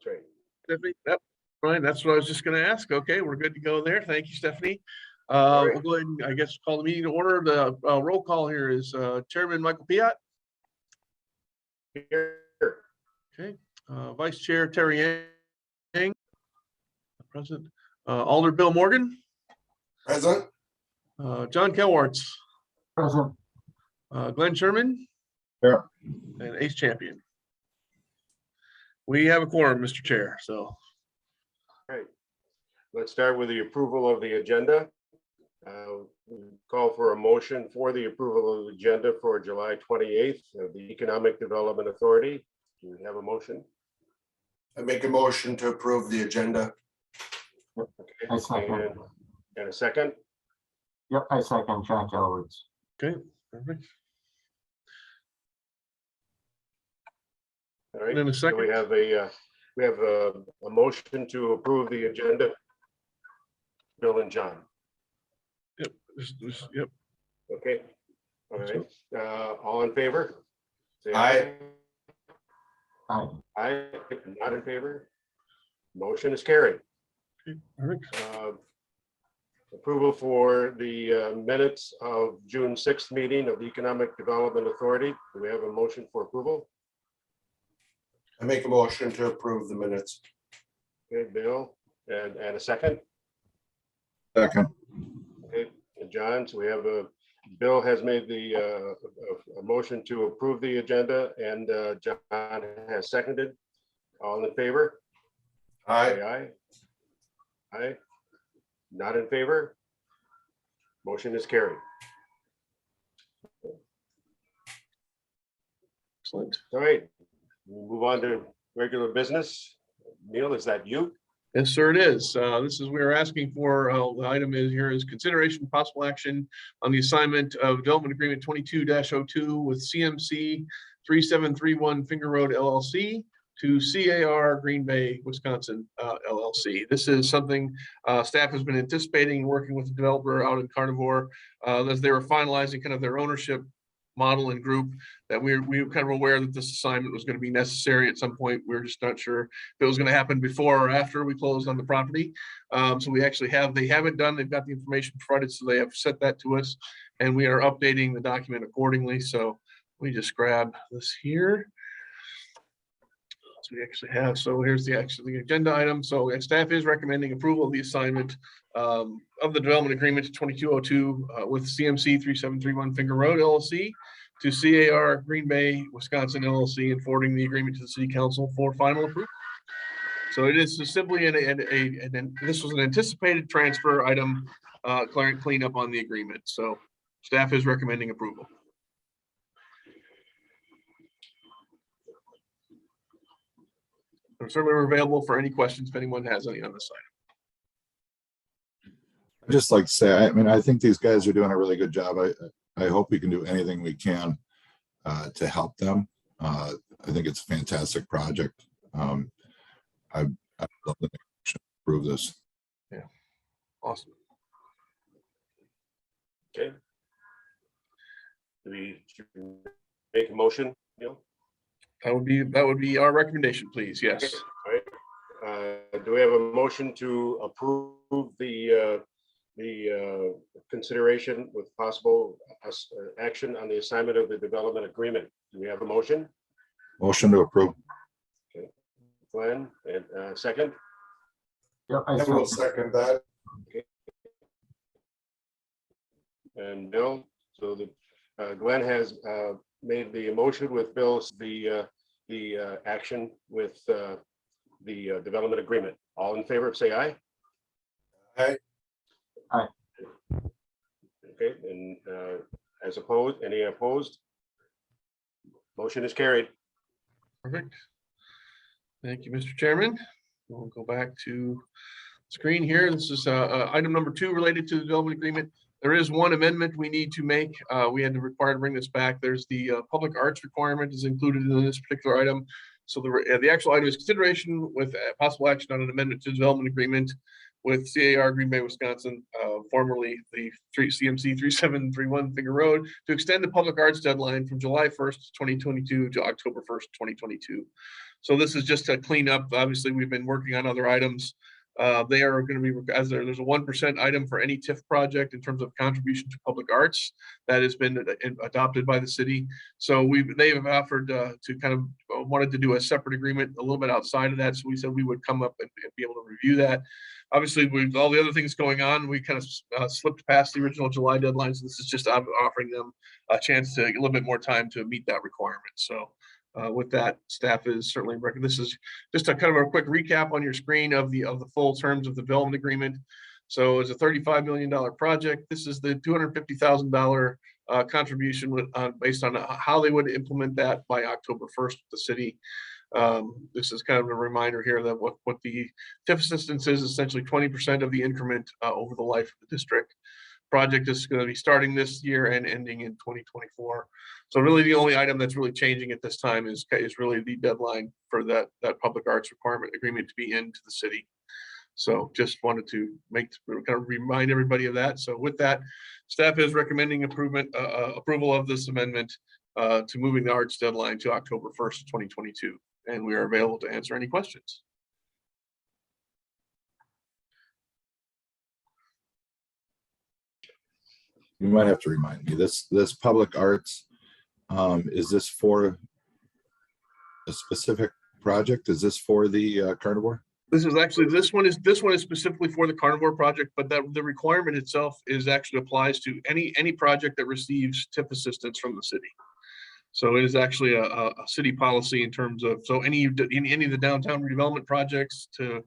right. Stephanie? Yep, fine. That's what I was just gonna ask. Okay, we're good to go there. Thank you, Stephanie. right. We'll go ahead and, I guess, call the meeting to order. The roll call here is Chairman Michael Piat. Here. Okay, Vice Chair Terry Yang. Present. Alder Bill Morgan. Present. John Kelwartz. Present. Glenn Sherman. Here. And Ace Champion. We have a quorum, Mr. Chair, so. Right. Let's start with the approval of the agenda. We call for a motion for the approval of the agenda for July 28th of the Economic Development Authority. Do we have a motion? I make a motion to approve the agenda. Okay. I second. And a second? Yep, I second John Kelwartz. Okay, perfect. All right. And then a So second. we have a motion to approve the agenda. Bill and John. Yep, yep. Okay. All right. All in favor? Say Aye. Aye. Aye. Not in favor? Motion is carried. Okay, perfect. Approval for the minutes of June 6th meeting of the Economic Development Authority. Do we have a motion for approval? I make a motion to approve the minutes. Okay, Bill, and a second. Second. Okay, and John, so we have Bill has made the a motion to approve the agenda, and John has seconded. All in favor? Aye. Say aye. Aye. Not in favor? Motion is carried. Excellent. All right, we'll move on to regular business. Neil, is that you? Yes, sir, it is. This is, we are asking for, the item is here is consideration possible action on the assignment of development agreement 22-02 with CMC 3731 Finger Road LLC to CAR Green Bay, Wisconsin LLC. This is something staff has been anticipating and working with the developer out in Carnivore as they were finalizing kind of their ownership model and group, that we were kind of aware that this assignment was going to be necessary at some point. We were just not sure if it was going to happen before or after we closed on the property. So we actually they haven't done, they've got the information provided, so they have sent that to us, and we are updating the document accordingly. So we just grab this here. So we actually have, so here's the agenda item. So staff is recommending approval of the assignment of the development agreement to 2202 with CMC 3731 Finger Road LLC to CAR Green Bay, Wisconsin LLC, and forwarding the agreement to the city council for final approval. So it is simply this was an anticipated transfer item, clean up on the agreement. So staff is recommending approval. I'm certainly available for any questions if anyone has any on this side. I'd just like to say, I mean, I think these guys are doing a really good job. I hope we can do anything we can to help them. I think it's a fantastic project. I'd love to approve this. Yeah, awesome. Okay. Do we make a motion, Neil? That would be our recommendation, please. Yes. All right. Do we have a motion to approve the consideration with possible action on the assignment of the development agreement? Do we have a motion? Motion to approve. Okay, Glenn, and second. Yep, I I will second. second that. And Bill, so Glenn has made the motion with Bill's the action with the development agreement. All in favor, say aye. Aye. Aye. Okay, and as opposed, any opposed? Motion is carried. Perfect. Thank you, Mr. Chairman. We'll go back to screen here. This is item number 2 related to the development agreement. There is one amendment we need to make. We had to require to bring this back. There's the public arts requirement is included in this particular item. So the actual item is consideration with possible action on an amendment to the development agreement with CAR Green Bay, Wisconsin, formerly the CMC 3731 Finger Road, to extend the public arts deadline from July 1st, 2022 to October 1st, 2022. So this is just to clean up. Obviously, we've been working on other items. They are going to be, as there's a 1% item for any TIF project in terms of contribution to public arts that has been adopted by the city. So they have offered to kind of wanted to do a separate agreement a little bit outside of that. So we said we would come up and be able to review that. Obviously, with all the other things going on, we kind of slipped past the original July deadline. So this is just offering them a chance to get a little bit more time to meet that requirement. So with that, staff is certainly this is just a kind of a quick recap on your screen of the full terms of the development agreement. So it's a $35 million project. This is the $250,000 contribution based on how they would implement that by October 1st with the city. This is kind of a reminder here that what the TIF assistance is essentially 20% of the increment over the life of the district. Project is going to be starting this year and ending in 2024. So really the only item that's really changing at this time is really the deadline for that public arts requirement agreement to be into the city. So just wanted to kind of remind everybody of that. So with that, staff is recommending approval of this amendment to moving the arts deadline to October 1st, 2022. And we are available to answer any questions. You might have to remind me, this public arts, is this for a specific project? Is this for the carnivore? This one is specifically for the carnivore project, but the requirement itself is actually applies to any project that receives TIF assistance from the city. So it is actually a city policy in terms of, so any of the downtown redevelopment projects to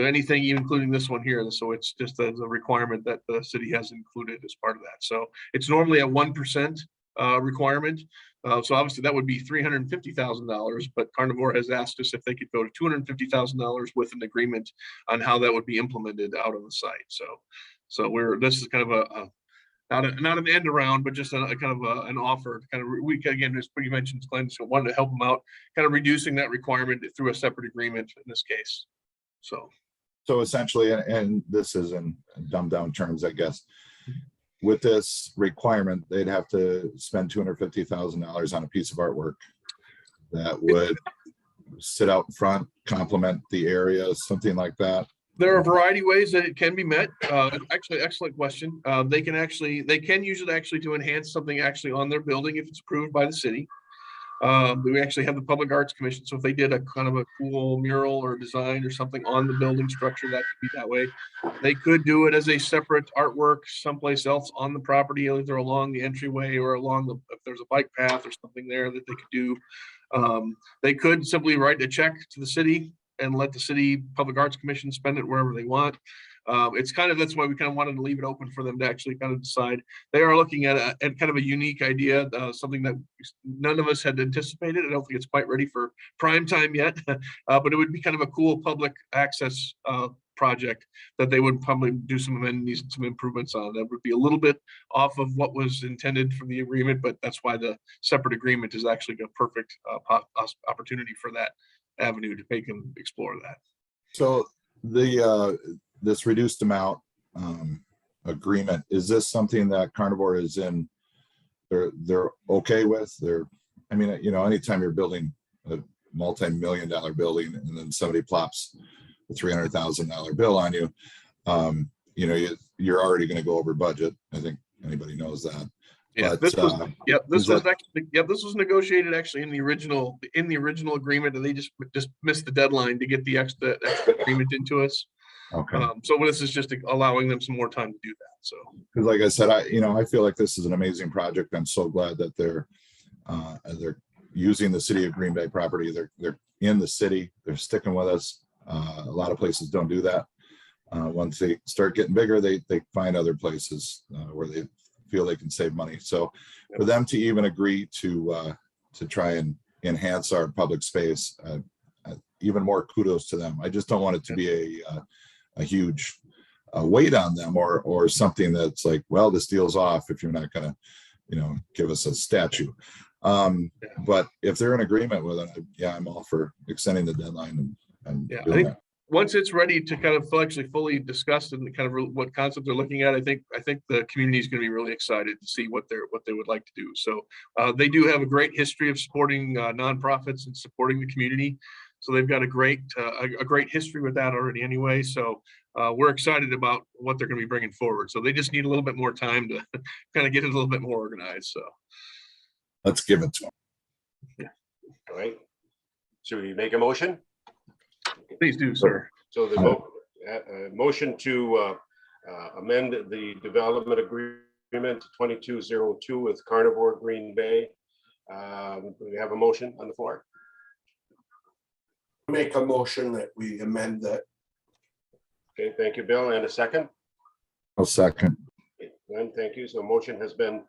anything, including this one here. So it's just a requirement that the city has included as part of that. So it's normally a 1% requirement. So obviously that would be $350,000, but Carnivore has asked us if they could go to $250,000 with an agreement on how that would be implemented out on the site. So this is kind of not an end around, but just a kind of an offer. Kind of again, as you mentioned, Glenn, so wanted to help them out, kind of reducing that requirement through a separate agreement in this case. So essentially, and this is in dumbed down terms, I guess, with this requirement, they'd have to spend $250,000 on a piece of artwork that would sit out in front, complement the area, something like that. There are a variety of ways that it can be met. Actually, excellent question. They can use it actually to enhance something actually on their building if it's approved by the city. We actually have the Public Arts Commission. So if they did a kind of a cool mural or design or something on the building structure, that could be that way. They could do it as a separate artwork someplace else on the property, either along the entryway or along if there's a bike path or something there that they could do. They could simply write a check to the city and let the city Public Arts Commission spend it wherever they want. It's kind of, that's why we kind of wanted to leave it open for them to actually kind of decide. They are looking at kind of a unique idea, something that none of us had anticipated. I don't think it's quite ready for prime time yet, but it would be kind of a cool public access project that they would probably do some amenities and some improvements on. That would be a little bit off of what was intended from the agreement, but that's why the separate agreement is actually a perfect opportunity for that avenue to make them explore that. So this reduced amount agreement, is this something that Carnivore is in, they're okay with? I mean, you know, anytime you're building a multi-million-dollar building and then somebody plops a $300,000 bill on you, you know, you're already going to go over budget. I think anybody knows that. Yeah, but, this was negotiated actually in the original agreement, and they just missed the deadline to get the extra agreement into us. Okay. So this is just allowing them some more time to do that. So, because like I said, I feel like this is an amazing project. I'm so glad that they're using the city of Green Bay property. They're in the city. They're sticking with us. A lot of places don't do that. Once they start getting bigger, they find other places where they feel they can save money. So for them to even agree to try and enhance our public space, even more kudos to them. I just don't want it to be a huge weight on them or something that's like, well, this deal's off if you're not going to, you know, give us a statue. But if they're in agreement with it, yeah, I'm all for extending the deadline and I think once it's ready to kind of actually fully discuss and kind of what concept they're looking at, I think the community is going to be really excited to see what they would like to do. So they do have a great history of supporting nonprofits and supporting the community. So they've got a great history with that already anyway. So we're excited about what they're going to be bringing forward. So they just need a little bit more time to kind of get it a little bit more organized. So Let's give it to them. All right. Should we make a motion? please do, sir. So the motion to amend the development agreement 2202 with Carnivore Green Bay. We have a motion on the floor. Make a motion that we amend that. Okay, thank you, Bill. And a second? I'll second. Glenn, thank you. So a motion has been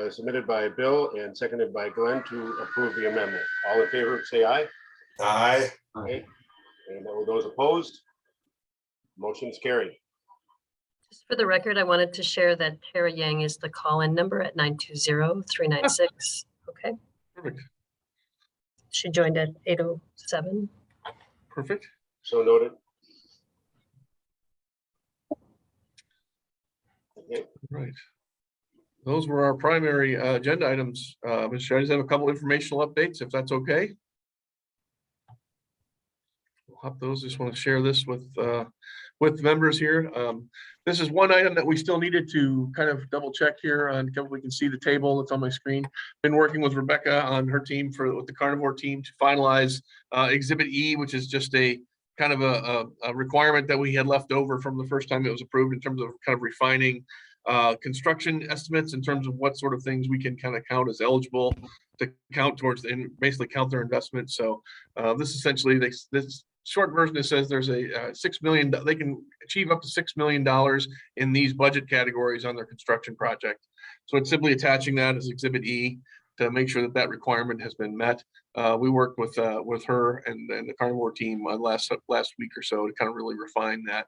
submitted by Bill and seconded by Glenn to approve the amendment. All in favor, say aye. Aye. Okay. And those opposed? Motion is carried. Just for the record, I wanted to share that Tara Yang is the call-in number at 920-396. Okay, Perfect. she joined at 8:07. Perfect. So noted. Okay. Right. Those were our primary agenda items. Mr. Chair, I just have a couple informational updates, if that's okay. We'll have those. Just want to share this with members here. This is one item that we still needed to kind of double check here on. We can see the table that's on my screen. Been working with Rebecca on her team with the Carnivore team to finalize Exhibit E, which is just a kind of a requirement that we had left over from the first time it was approved in terms of kind of refining construction estimates in terms of what sort of things we can kind of count as eligible to count towards and basically count their investment. So this essentially, this short version, it says there's a $6 million, they can achieve up to $6 million in these budget categories on their construction project. So it's simply attaching that as Exhibit E to make sure that that requirement has been met. We worked with her and the Carnivore team last week or so to kind of really refine that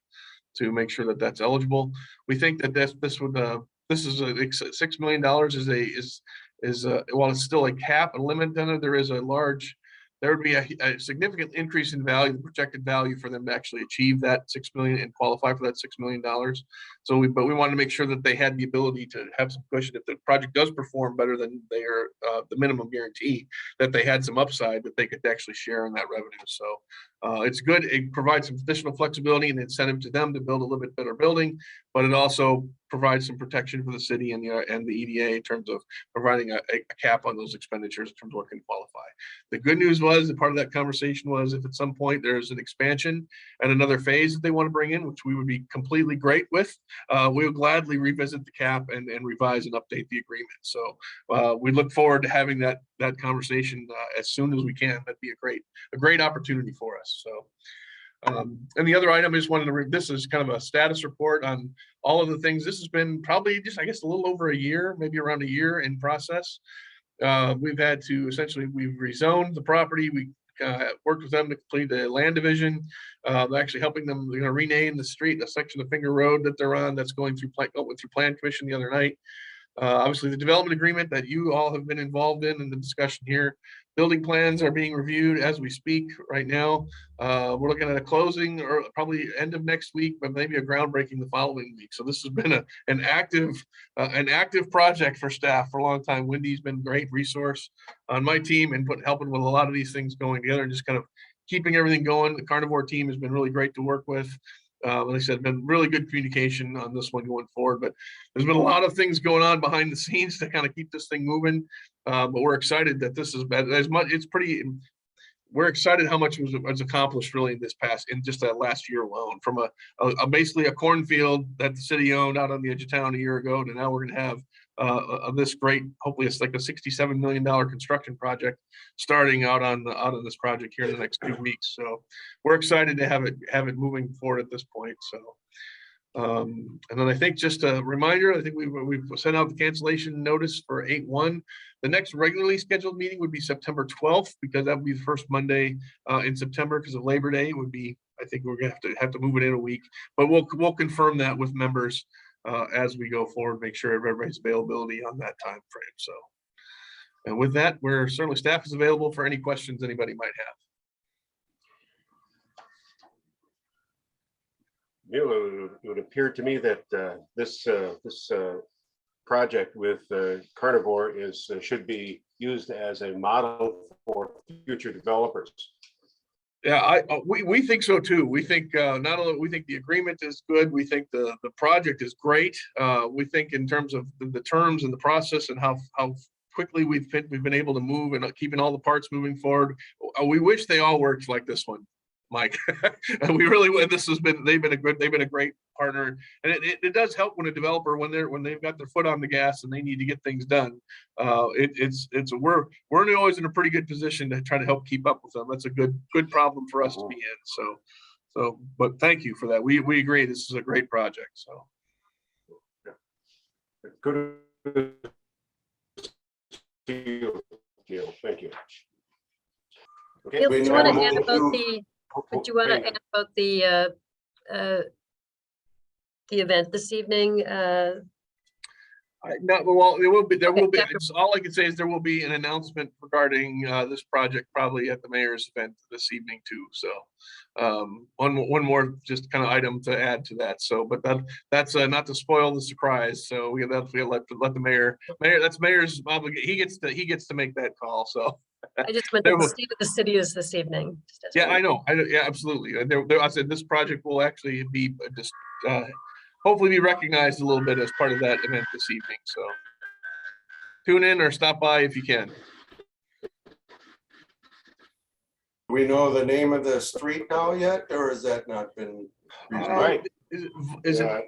to make sure that that's eligible. We think that this is $6 million while it's still a cap, a limit on it, there would be a significant increase in value, the projected value for them to actually achieve that 6 million and qualify for that $6 million. So we wanted to make sure that they had the ability to have some cushion if the project does perform better than their the minimum guarantee, that they had some upside that they could actually share in that revenue. So it's good. It provides some additional flexibility and incentive to them to build a little bit better building, but it also provides some protection for the city and the EDA in terms of providing a cap on those expenditures in terms of what can qualify. The good news was that part of that conversation was if at some point there's an expansion and another phase that they want to bring in, which we would be completely great with, we will gladly revisit the cap and revise and update the agreement. So we look forward to having that conversation as soon as we can. That'd be a great opportunity for us. So. And the other item I just wanted to read, this is kind of a status report on all of the things. This has been probably just, I guess, a little over a year, maybe around a year in process. We've had to we've rezoned the property. We worked with them to complete the land division, actually helping them, rename the street, a section of Finger Road that they're on that's going through Plan Commission the other night. Obviously, the development agreement that you all have been involved in the discussion here. Building plans are being reviewed as we speak right now. We're looking at a closing or probably end of next week, but maybe a groundbreaking the following week. So this has been an active project for staff for a long time. Wendy's been a great resource on my team and helping with a lot of these things going together and just kind of keeping everything going. The Carnivore team has been really great to work with. Like I said, been really good communication on this one going forward, but there's been a lot of things going on behind the scenes to kind of keep this thing moving. But we're excited that this is we're excited how much was accomplished really in just that last year alone, from basically a cornfield that the city owned out on the edge of town a year ago to now we're going to have this great, hopefully it's like a $67 million construction project starting out on this project here in the next 2 weeks. So we're excited to have it moving forward at this point. So and then I think just a reminder, I think we've sent out the cancellation notice for 8/1. The next regularly scheduled meeting would be September 12th, because that would be the first Monday in September because of Labor Day. Would be, I think we're gonna have to move it in a week, but we'll confirm that with members as we go forward, make sure everybody's availability on that time frame. So, and with that, staff is available for any questions anybody might have. it would appear to me that this project with Carnivore should be used as a model for future developers. Yeah, we think so too. We think not only we think the agreement is good, we think the project is great. We think in terms of the terms and the process and how quickly we've been able to move and keeping all the parts moving forward. We wish they all worked like this one, Mike. And we really would. They've been a great partner, and it does help when a developer when they've got their foot on the gas and they need to get things done. We're always in a pretty good position to try to help keep up with them. That's a good problem for us to be in. So, but thank you for that. We agree this is a great project. So. Good. Thank you. Okay. Gil, we do you now want to move add about to- the, do you want to add about the event this evening? No, well, there will be, Okay, it's all I can say is there will be an announcement regarding this project probably at the mayor's event this evening too. So one more just kind of item to add to that. So, but that's not to spoil the surprise. So we let the mayor, that's mayor's obligation. He gets to make that call. So I just meant that the state of the city is this evening. just as yeah, well. I know. Yeah, absolutely. I said this project will actually be just hopefully be recognized a little bit as part of that event this evening. So tune in or stop by if you can. Do we know the name of the street now yet, or has that not been? Right. Is it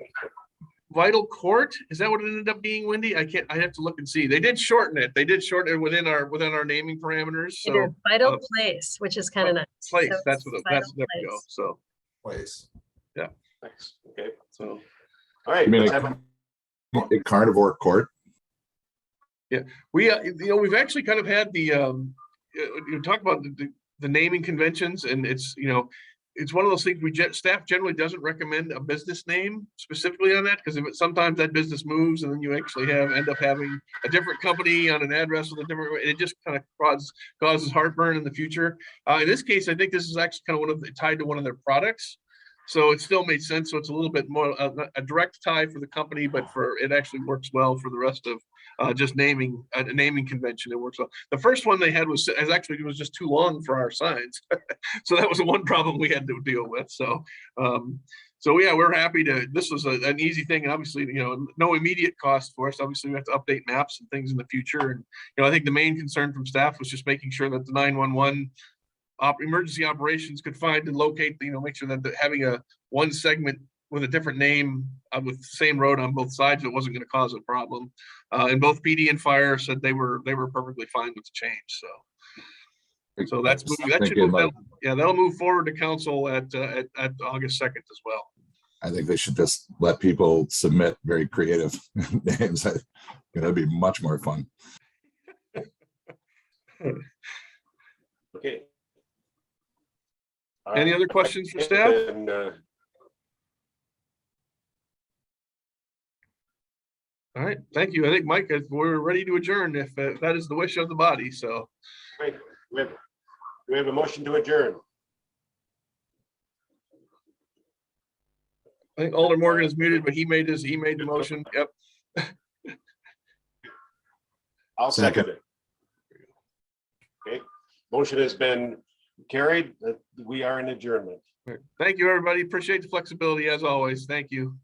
Vital Court? Is that what it ended up being, Wendy? I have to look and see. They did shorten it. They did shorten it within our naming parameters. It So is Vital Place, which is kind of nice. place, So that's it's what Vital there we go. Place. So Place. Thanks. Okay. so All right. You mean let's a- have A carnivore court. we we've actually kind of had the you talk about the naming conventions, and it's it's one of those things staff generally doesn't recommend a business name specifically on that, because sometimes that business moves and then you actually end up having a different company on an address with a different, it just kind of causes heartburn in the future. In this case, I think this is actually kind of tied to one of their products. So it still made sense. So it's a little bit more a direct tie for the company, but it actually works well for the rest of just naming a naming convention. It works well. The first one they had was just too long for our signs. So that was the one problem we had to deal with. So yeah, we're happy to, this was an easy thing. And obviously, no immediate cost for us. Obviously we have to update maps and things in the future. And, I think the main concern from staff was just making sure that the 911 emergency operations could find and locate, make sure that having one segment with a different name with the same road on both sides, it wasn't going to cause a problem. And both PD and fire said they were perfectly fine with the change. So that's moving. That should move. That'll move forward to council at August 2nd as well. I think they should just let people submit very creative names. That'd be much more fun. Okay. Any other questions for staff? And, All right, thank you. I think, Mike, we're ready to adjourn if that is the wish of the body. So wait, we have a motion to adjourn. I think Alder Morgan is muted, but he made the motion. Yep. I'll second it. Okay, motion has been carried. We are in adjournment. Thank you, everybody. Appreciate the flexibility as always. Thank you.